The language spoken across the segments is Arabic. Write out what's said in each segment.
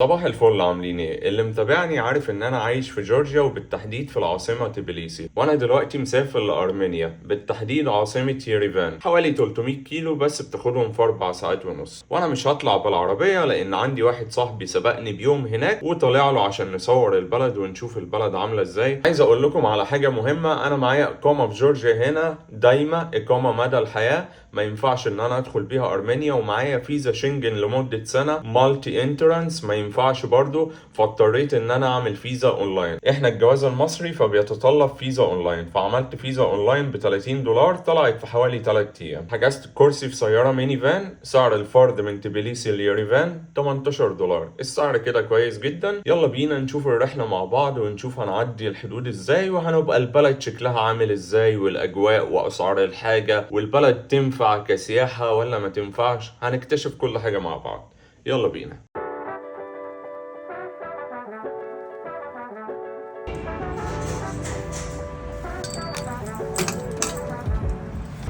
صباح الفل، عاملين ايه؟ اللي متابعني عارف ان انا عايش في جورجيا وبالتحديد في العاصمة تبليسي، وانا دلوقتي مسافر لارمينيا، بالتحديد عاصمة ييريفان. حوالي 300 كيلو بس بتاخدهم في 4 ساعات ونص. وانا مش هطلع بالعربية لان عندي واحد صاحبي سبقني بيوم هناك وطلع له عشان نصور البلد ونشوف البلد عاملة ازاي. عايز اقول لكم على حاجة مهمة، انا معايا اقامة في جورجيا هنا دايمة، اقامة مدى الحياة، ما ينفعش ان انا ادخل بيها ارمينيا، ومعايا فيزا شنجن لمدة سنة مالتي انترانس ما ينفعش برضو، فاضطريت ان انا اعمل فيزا اونلاين. احنا الجواز المصري فبيتطلب فيزا اونلاين، فعملت فيزا اونلاين ب $30 طلعت في حوالي 3 ايام. حجزت كرسي في سيارة ميني فان، سعر الفرد من تبليسي ليريفان $18. السعر كده كويس جدا. يلا بينا نشوف الرحلة مع بعض ونشوف هنعدي الحدود ازاي، وهنبقى البلد شكلها عامل ازاي، والاجواء واسعار الحاجة، والبلد تنفع كسياحة ولا ما تنفعش. هنكتشف كل حاجة مع بعض. يلا بينا.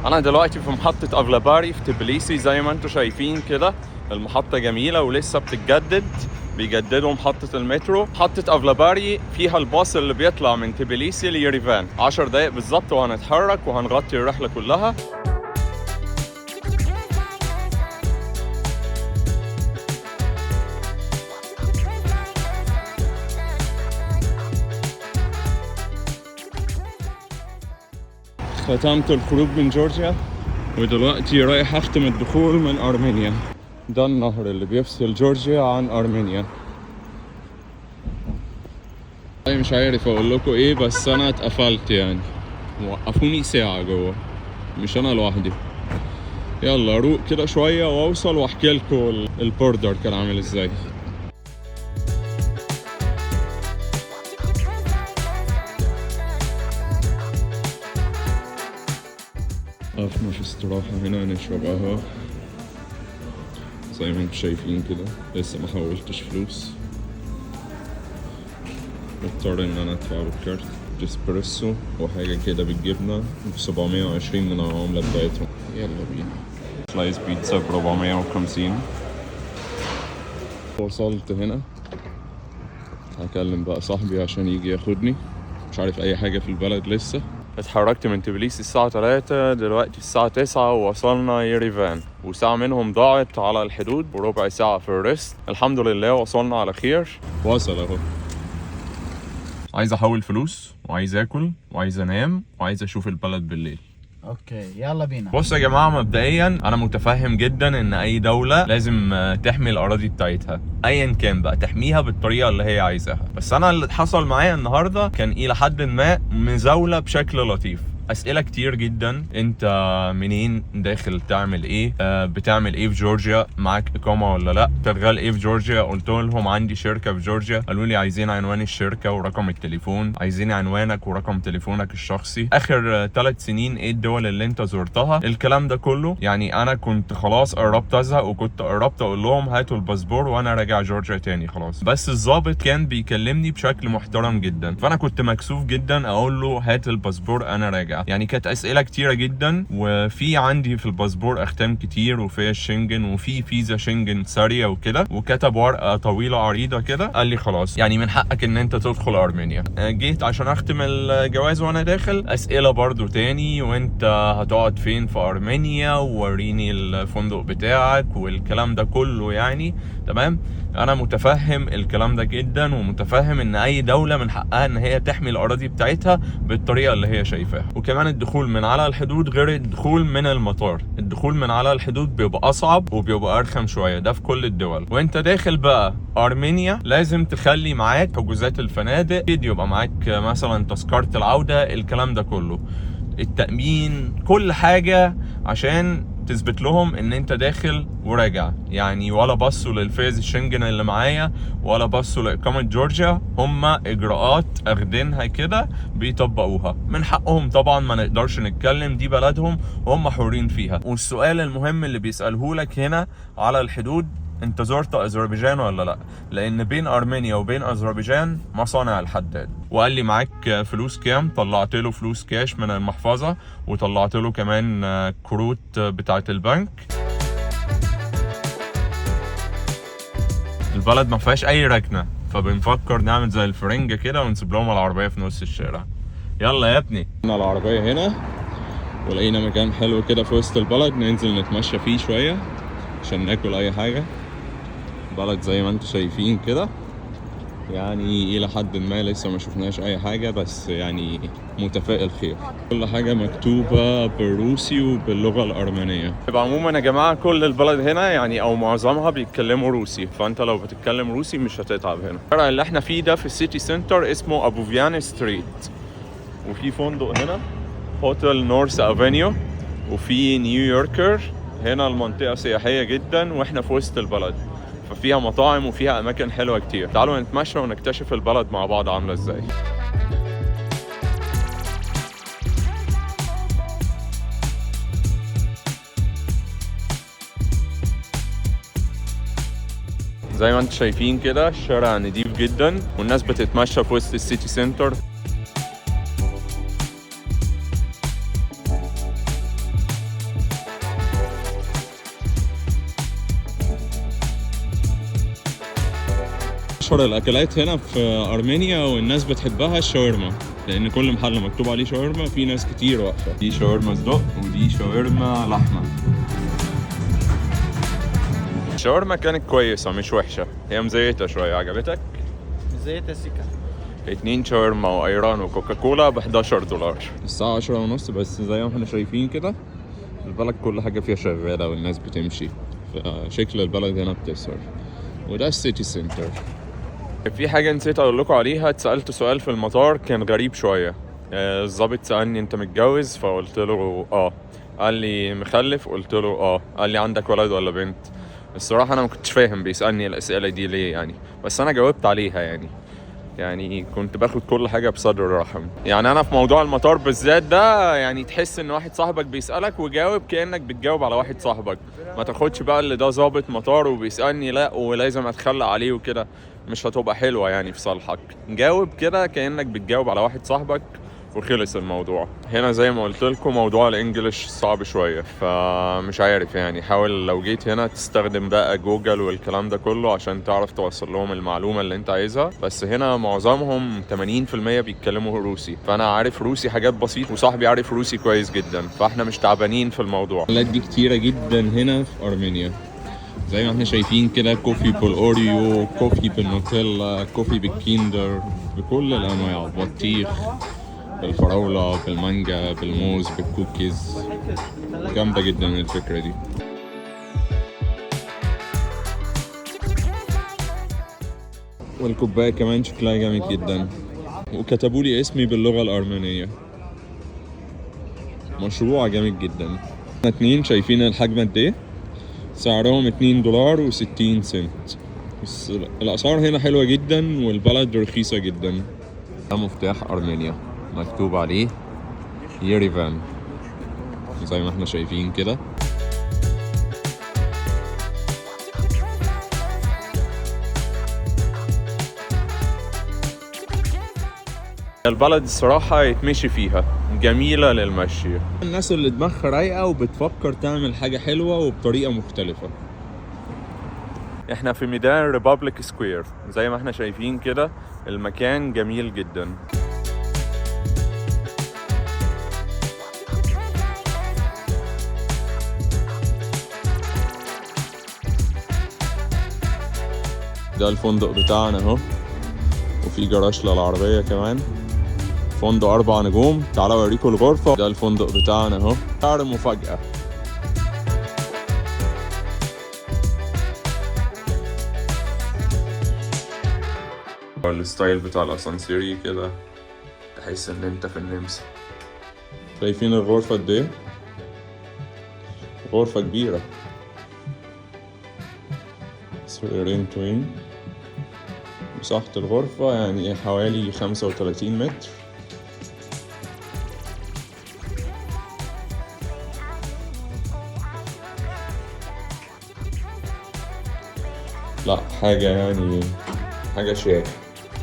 انا دلوقتي في محطة افلاباري في تبليسي زي ما انتم شايفين كده. المحطة جميلة ولسه بتتجدد، بيجددوا محطة المترو. محطة افلاباري فيها الباص اللي بيطلع من تبليسي ليريفان. 10 دقايق بالظبط وهنتحرك وهنغطي الرحلة كلها. ختمت الخروج من جورجيا ودلوقتي رايح اختم الدخول من ارمينيا. ده النهر اللي بيفصل جورجيا عن ارمينيا. مش عارف اقول لكم ايه، بس انا اتقفلت يعني، وقفوني ساعة جوه، مش انا لوحدي. يلا اروق كده شوية واوصل واحكي لكم البوردر كان عامل ازاي. وقفنا في استراحة هنا نشرب قهوة زي ما انتم شايفين كده. لسه ما حولتش فلوس، مضطر ان انا ادفع بالكارت. اسبريسو وحاجة كده بالجبنة ب720 من العملة بتاعتهم. يلا بينا. سلايس بيتزا ب450. وصلت هنا، هكلم بقى صاحبي عشان يجي ياخدني. مش عارف اي حاجة في البلد لسه. اتحركت من تبليس الساعة 3، دلوقتي الساعة 9 ووصلنا ييريفان، وساعة منهم ضاعت على الحدود وربع ساعة في الريست. الحمد لله وصلنا على خير. وصل اهو. عايز احول فلوس وعايز اكل وعايز انام وعايز اشوف البلد بالليل. اوكي يلا بينا. بصوا يا جماعة، مبدئيا انا متفهم جدا ان اي دولة لازم تحمي الاراضي بتاعتها، ايا كان بقى تحميها بالطريقة اللي هي عايزاها. بس انا اللي حصل معايا النهاردة كان الى حد ما مزاولة بشكل لطيف. اسئله كتير جدا، انت منين، داخل تعمل ايه، بتعمل ايه في جورجيا، معاك اقامه ولا لا، شغال ايه في جورجيا. قلت لهم عندي شركه في جورجيا. قالوا لي عايزين عنوان الشركه ورقم التليفون، عايزين عنوانك ورقم تليفونك الشخصي، اخر 3 سنين ايه الدول اللي انت زرتها، الكلام ده كله. يعني انا كنت خلاص قربت ازهق، وكنت قربت اقول لهم هاتوا الباسبور وانا راجع جورجيا تاني خلاص. بس الضابط كان بيكلمني بشكل محترم جدا، فانا كنت مكسوف جدا اقول له هات الباسبور انا راجع. يعني كانت اسئله كتيره جدا، وفي عندي في الباسبور اختام كتير، وفي الشنجن، وفي فيزا شنجن ساريه وكده. وكتب ورقه طويله عريضه كده، قال لي خلاص يعني من حقك ان انت تدخل ارمينيا. جيت عشان اختم الجواز وانا داخل، اسئله برضو تاني، وانت هتقعد فين في ارمينيا، ووريني الفندق بتاعك والكلام ده كله. يعني تمام، انا متفهم الكلام ده جدا، ومتفهم ان اي دوله من حقها ان هي تحمي الاراضي بتاعتها بالطريقه اللي هي شايفاها. وكمان الدخول من على الحدود غير الدخول من المطار. الدخول من على الحدود بيبقى اصعب وبيبقى ارخم شويه، ده في كل الدول. وانت داخل بقى ارمينيا لازم تخلي معاك حجوزات الفنادق، يبقى معاك مثلا تذكره العوده، الكلام ده كله، التأمين، كل حاجة عشان تثبت لهم ان انت داخل وراجع. يعني ولا بصوا للفيز الشنجن اللي معايا، ولا بصوا لإقامة جورجيا. هما اجراءات اخدينها كده بيطبقوها، من حقهم طبعا، ما نقدرش نتكلم، دي بلدهم وهم حرين فيها. والسؤال المهم اللي بيسأله لك هنا على الحدود، انت زرت اذربيجان ولا لا؟ لان بين ارمينيا وبين اذربيجان مصانع الحداد. وقال لي معاك فلوس كام؟ طلعت له فلوس كاش من المحفظه، وطلعت له كمان كروت بتاعه البنك. والبلد ما فيهاش اي ركنه، فبنفكر نعمل زي الفرنجة كده ونسيب لهم العربيه في نص الشارع. يلا يا ابني. العربيه هنا ولقينا مكان حلو كده في وسط البلد ننزل نتمشى فيه شويه عشان ناكل اي حاجه. بلد زي ما انتم شايفين كده، يعني الى حد ما لسه ما شفناش اي حاجه، بس يعني متفائل خير. كل حاجه مكتوبه بالروسي وباللغه الارمنيه. يبقى عموما يا جماعه كل البلد هنا يعني او معظمها بيتكلموا روسي، فانت لو بتتكلم روسي مش هتتعب هنا. الشارع اللي احنا فيه ده في السيتي سنتر اسمه ابوفيان ستريت، وفي فندق هنا هوتيل نورث افينيو، وفي نيويوركر. هنا المنطقه سياحيه جدا واحنا في وسط البلد، ففيها مطاعم وفيها اماكن حلوه كتير. تعالوا نتمشى ونكتشف البلد مع بعض عامله ازاي. زي ما انتم شايفين كده الشارع نضيف جدا والناس بتتمشى في وسط السيتي سنتر. أشهر الأكلات هنا في أرمينيا والناس بتحبها الشاورما، لأن كل محل مكتوب عليه شاورما في ناس كتير واقفة. دي شاورما صدق ودي شاورما لحمة. الشاورما كانت كويسة مش وحشة، هي مزيتة شوية. عجبتك؟ مزيتة سيكا. 2 شاورما وأيران وكوكاكولا ب$11. الساعة 10:30 بس زي ما احنا شايفين كده البلد كل حاجة فيها شغالة والناس بتمشي، فشكل البلد هنا بتسهر. وده السيتي سنتر. في حاجة نسيت أقول لكم عليها، اتسألت سؤال في المطار كان غريب شوية. الضابط سألني أنت متجوز؟ فقلت له آه. قال لي مخلف؟ قلت له آه. قال لي عندك ولد ولا بنت؟ الصراحة أنا ما كنتش فاهم بيسألني الأسئلة دي ليه يعني، بس أنا جاوبت عليها يعني كنت باخد كل حاجة بصدر رحم. يعني أنا في موضوع المطار بالذات ده يعني تحس إن واحد صاحبك بيسألك وجاوب كأنك بتجاوب على واحد صاحبك، ما تاخدش بقى اللي ده ضابط مطار وبيسألني لا ولازم أتخلى عليه وكده، مش هتبقى حلوة يعني في صالحك. جاوب كده كأنك بتجاوب على واحد صاحبك وخلص الموضوع. هنا زي ما قلت لكم موضوع الانجليش صعب شويه، فمش عارف يعني حاول لو جيت هنا تستخدم بقى جوجل والكلام ده كله عشان تعرف توصل لهم المعلومه اللي انت عايزها. بس هنا معظمهم 80% بيتكلموا روسي، فانا عارف روسي حاجات بسيطه وصاحبي عارف روسي كويس جدا، فاحنا مش تعبانين في الموضوع. البلاد دي كتيره جدا هنا في ارمينيا زي ما احنا شايفين كده، كوفي بالاوريو، كوفي بالنوتيلا، كوفي بالكيندر، بكل الانواع، بطيخ بالفراولة، بالمانجا، بالموز، بالكوكيز. جامدة جدا الفكرة دي. والكوباية كمان شكلها جامد جدا، وكتبوا لي اسمي باللغة الأرمنية. مشروع جامد جدا. 2 شايفين الحجم قد ايه؟ سعرهم $2.60. بس الأسعار هنا حلوة جدا والبلد رخيصة جدا. ده مفتاح أرمينيا مكتوب عليه ييريفان زي ما احنا شايفين كده. البلد الصراحة يتمشي فيها، جميلة للمشي. الناس اللي دماغها رايقة وبتفكر تعمل حاجة حلوة وبطريقة مختلفة. احنا في ميدان ريبابليك سكوير زي ما احنا شايفين كده، المكان جميل جدا. ده الفندق بتاعنا اهو، وفي جراج للعربية كمان. فندق 4 نجوم. تعالوا اوريكم الغرفة. ده الفندق بتاعنا اهو، سعر مفاجأة. الستايل بتاع الاسانسيري كده تحس ان انت في النمسا. شايفين الغرفة قد ايه؟ غرفة كبيرة، سريرين توين. مساحة الغرفة يعني حوالي 35 متر. لا حاجة يعني حاجة شيك.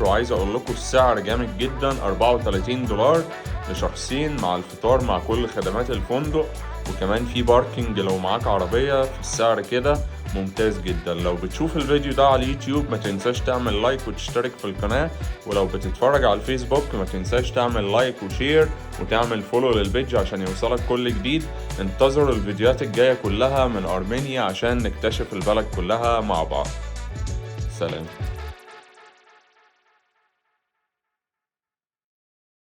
وعايز اقول لكم السعر جامد جدا، $34 لشخصين مع الفطار مع كل خدمات الفندق، وكمان في باركينج لو معاك عربية في السعر كده ممتاز جدا. لو بتشوف الفيديو ده على اليوتيوب ما تنساش تعمل لايك وتشترك في القناة، ولو بتتفرج على الفيسبوك ما تنساش تعمل لايك وشير وتعمل فولو للبيج عشان يوصلك كل جديد. انتظروا الفيديوهات الجاية كلها من أرمينيا عشان نكتشف البلد كلها مع بعض. سلام.